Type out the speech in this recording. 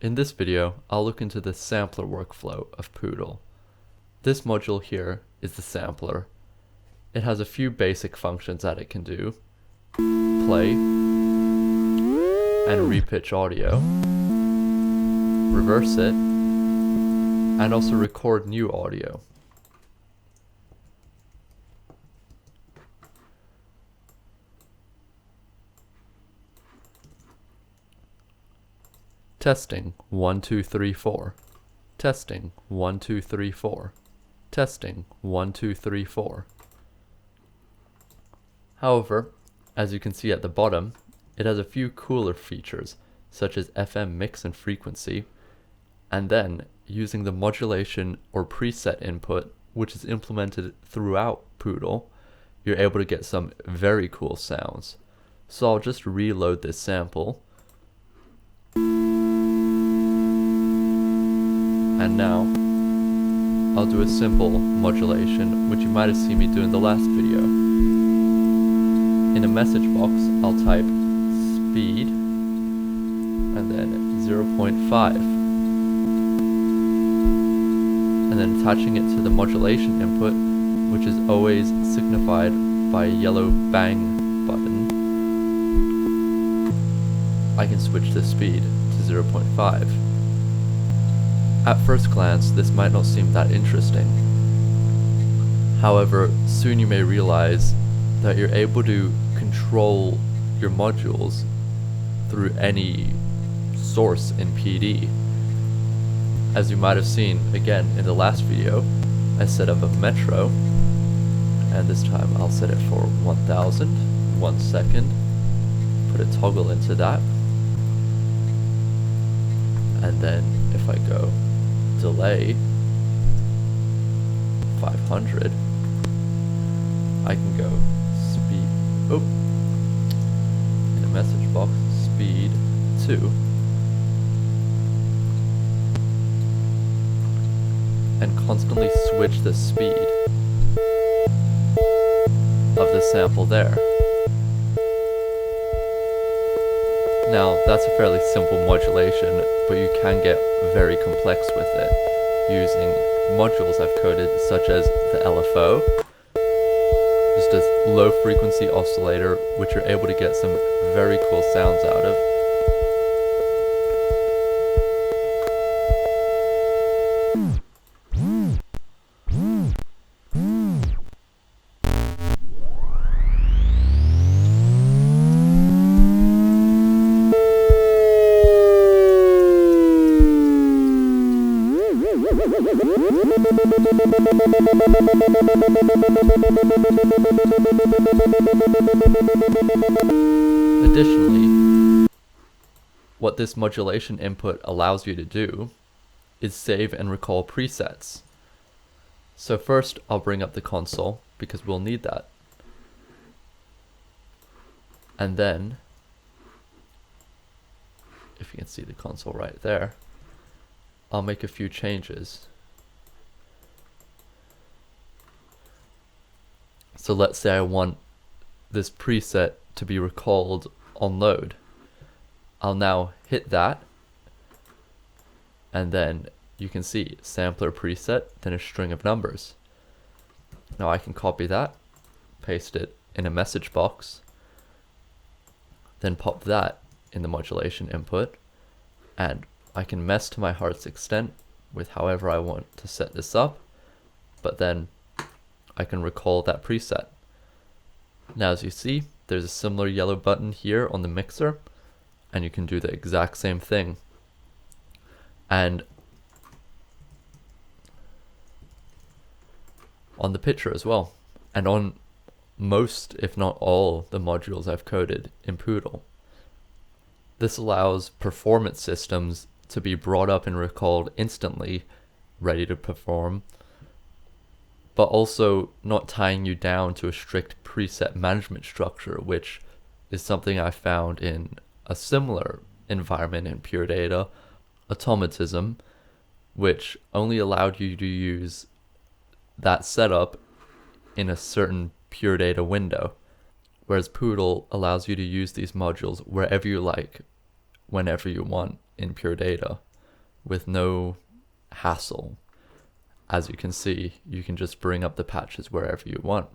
In this video, I'll look into the sampler workflow of Pdooll. This module here is the sampler. It has a few basic functions that it can do: play and repitch audio, reverse it, and also record new audio. Testing 1 2 3 4. Testing 1 2 3 4. Testing 1 2 3 4. However, as you can see at the bottom, it has a few cooler features such as FM mix and frequency, and then using the modulation or preset input, which is implemented throughout Pdooll, you're able to get some very cool sounds. So I'll just reload this sample. And now, I'll do a simple modulation, which you might have seen me do in the last video. In a message box, I'll type speed, and then 0.5. And then attaching it to the modulation input, which is always signified by a yellow bang button, I can switch the speed to 0.5. At first glance, this might not seem that interesting. However, soon you may realize that you're able to control your modules through any source in PD. As you might have seen again in the last video, I set up a metro, and this time I'll set it for 1000, 1 second, put a toggle into that, and then if I go delay 500, I can go speed, in a message box, speed 2, and constantly switch the speed of the sample there. Now, that's a fairly simple modulation, but you can get very complex with it using modules I've coded, such as the LFO, just a low frequency oscillator, which you're able to get some very cool sounds out of. Additionally, what this modulation input allows you to do is save and recall presets. So first I'll bring up the console because we'll need that. And then, if you can see the console right there, I'll make a few changes. So let's say I want this preset to be recalled on load. I'll now hit that, and then you can see sampler preset, then a string of numbers. Now I can copy that, paste it in a message box, then pop that in the modulation input, and I can mess to my heart's extent with however I want to set this up, but then I can recall that preset. Now as you see, there's a similar yellow button here on the mixer, and you can do the exact same thing. And on the picture as well, and on most, if not all, the modules I've coded in Pdooll. This allows performance systems to be brought up and recalled instantly, ready to perform, but also not tying you down to a strict preset management structure, which is something I found in a similar environment in Pure Data, Automatism, which only allowed you to use that setup in a certain Pure Data window, whereas Pdooll allows you to use these modules wherever you like, whenever you want in Pure Data. with no hassle. As you can see, you can just bring up the patches wherever you want.